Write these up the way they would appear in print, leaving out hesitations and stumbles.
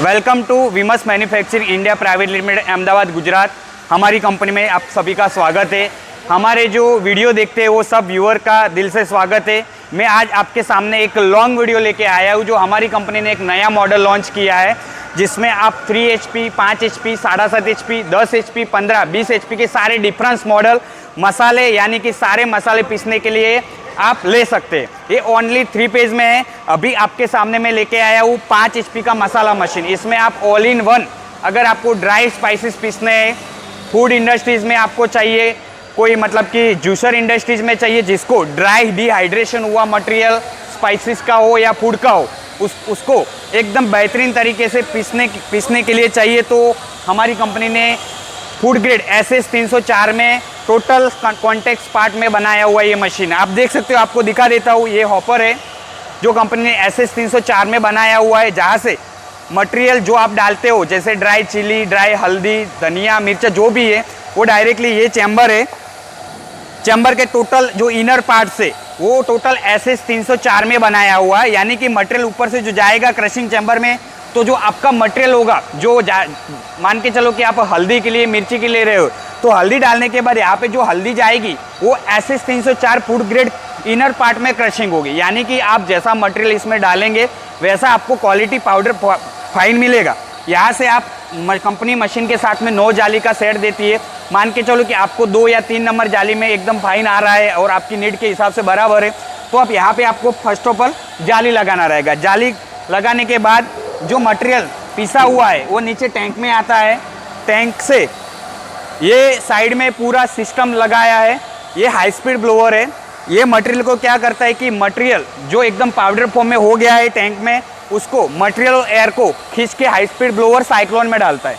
Welcome to Vimas manufacturing India private limited Ahmedabad Gujarat. हमारी company में आप सभी का स्वागत है। हमारे जो वीडियो देखते हैं वो सब व्यूअर का दिल से स्वागत है। मैं आज आपके सामने एक लॉन्ग वीडियो लेके आया हूँ जो हमारी कंपनी ने एक नया मॉडल लॉन्च किया है, जिसमें आप 3 HP, 5 HP, 7.5 HP, 10 HP, 15, 20 HP के सारे डिफरेंस मॉडल मसाले यानी कि सारे मसाले पीसने के लिए आप ले सकते हैं। ये ओनली 3 पेज में है। अभी आपके सामने मैं लेके आया हूँ 5 HP का मसाला मशीन। इसमें आप ऑल इन वन, अगर आपको ड्राई स्पाइसेस पीसने हैं, फूड इंडस्ट्रीज़ में आपको चाहिए, कोई मतलब कि जूसर इंडस्ट्रीज़ में चाहिए जिसको ड्राई डिहाइड्रेशन हुआ मटेरियल स्पाइसेस का हो या फूड का हो, उसको एकदम बेहतरीन तरीके से पीसने के लिए चाहिए, तो हमारी कंपनी ने फूड ग्रेड SS 304 में टोटल कॉन्टेक्ट पार्ट में बनाया हुआ ये मशीन है। आप देख सकते हो, आपको दिखा देता हूँ। ये हॉपर है जो कंपनी ने SS 304 में बनाया हुआ है, जहाँ से मटेरियल जो आप डालते हो जैसे ड्राई चिली, ड्राई हल्दी, धनिया, मिर्चा जो भी है वो डायरेक्टली ये चैम्बर है। चैम्बर के टोटल जो इनर पार्ट से वो टोटल SS 304 में बनाया हुआ है, यानी कि मटेरियल ऊपर से जो जाएगा क्रशिंग चैम्बर में, तो जो आपका मटेरियल होगा जो मान के चलो कि आप हल्दी के लिए, मिर्ची के लिए रहे हो, तो हल्दी डालने के बाद यहाँ पे जो हल्दी जाएगी वो SS 304 food grade inner part में क्रशिंग होगी, यानी कि आप जैसा मटेरियल इसमें डालेंगे वैसा आपको क्वालिटी पाउडर फाइन मिलेगा। यहाँ से आप कंपनी मशीन के साथ में 9 जाली का सेट देती है। मान के चलो कि आपको 2 या 3 नंबर जाली में एकदम फाइन आ रहा है और आपकी नीड के हिसाब से बराबर है, तो आप यहाँ पे आपको फर्स्ट ऑफ ऑल जाली लगाना रहेगा। जाली लगाने के बाद जो मटेरियल पिसा हुआ है वो नीचे टैंक में आता है। टैंक से ये साइड में पूरा सिस्टम लगाया है। ये हाई स्पीड ब्लोअर है। ये मटेरियल को क्या करता है कि मटेरियल जो एकदम पाउडर फॉर्म में हो गया है टैंक में, उसको मटेरियल और एयर को खींच के हाई स्पीड ब्लोअर साइक्लोन में डालता है।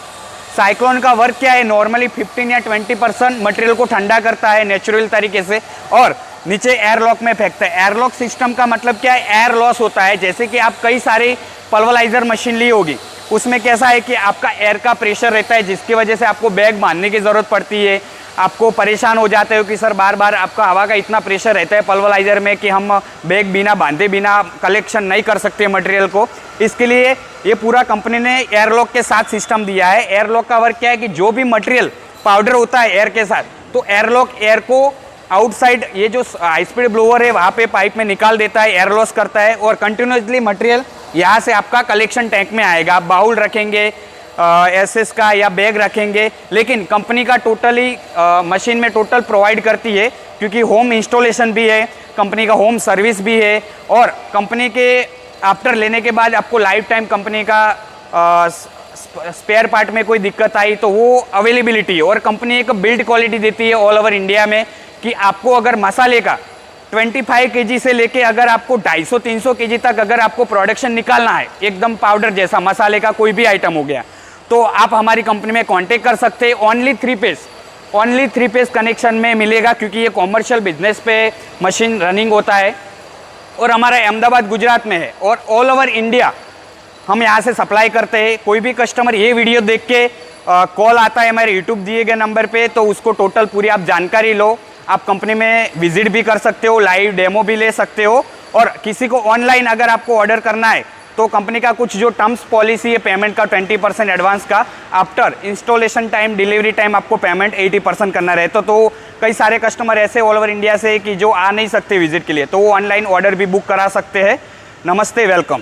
साइक्लोन का वर्क क्या है, नॉर्मली 15 या 20% मटेरियल को ठंडा करता है नेचुरल तरीके से और नीचे एयरलॉक में फेंकता है। एयरलॉक सिस्टम का मतलब क्या है, एयर लॉस होता है। जैसे कि आप कई सारे पल्वराइजर मशीन ली होगी, उसमें कैसा है कि आपका एयर का प्रेशर रहता है, जिसकी वजह से आपको बैग बांधने की ज़रूरत पड़ती है। आपको परेशान हो जाते हो कि सर बार बार आपका हवा का इतना प्रेशर रहता है पल्वराइजर में कि हम बैग बिना बांधे बिना कलेक्शन नहीं कर सकते मटेरियल को। इसके लिए ये पूरा कंपनी ने एयरलॉक के साथ सिस्टम दिया है। एयरलॉक का वर्क क्या है कि जो भी मटेरियल पाउडर होता है एयर के साथ, तो एयरलॉक एयर को आउटसाइड ये जो हाई स्पीड ब्लोअर है वहाँ पे पाइप में निकाल देता है, एयर लॉस करता है और कंटिन्यूसली मटेरियल यहाँ से आपका कलेक्शन टैंक में आएगा। आप बाउल रखेंगे SS का या बैग रखेंगे, लेकिन कंपनी का टोटली मशीन में टोटल प्रोवाइड करती है, क्योंकि होम इंस्टॉलेशन भी है, कंपनी का होम सर्विस भी है और कंपनी के आफ्टर लेने के बाद आपको लाइफ टाइम कंपनी का स्पेयर पार्ट में कोई दिक्कत आई तो वो अवेलेबिलिटी है। और कंपनी एक बिल्ड क्वालिटी देती है ऑल ओवर इंडिया में कि आपको अगर मसाले का 25 kg से लेके अगर आपको 250-300 kg तक अगर आपको प्रोडक्शन निकालना है, एकदम पाउडर जैसा मसाले का कोई भी आइटम हो गया, तो आप हमारी कंपनी में कांटेक्ट कर सकते हैं। ओनली 3 पेज कनेक्शन में मिलेगा, क्योंकि ये कॉमर्शियल बिजनेस पे मशीन रनिंग होता है और हमारा अहमदाबाद गुजरात में है और ऑल ओवर इंडिया हम यहाँ से सप्लाई करते हैं। कोई भी कस्टमर ये वीडियो देख के कॉल आता है हमारे यूट्यूब दिए गए नंबर पे, तो उसको टोटल पूरी आप जानकारी लो। आप कंपनी में विजिट भी कर सकते हो, लाइव डेमो भी ले सकते हो और किसी को ऑनलाइन अगर आपको ऑर्डर करना है तो कंपनी का कुछ जो टर्म्स पॉलिसी है पेमेंट का 20% एडवांस का, after installation time delivery time आपको पेमेंट 80% करना रहता। तो कई सारे कस्टमर ऐसे ऑल ओवर इंडिया से कि जो आ नहीं सकते विजिट के लिए, तो वो ऑनलाइन ऑर्डर भी बुक करा सकते हैं। नमस्ते, वेलकम।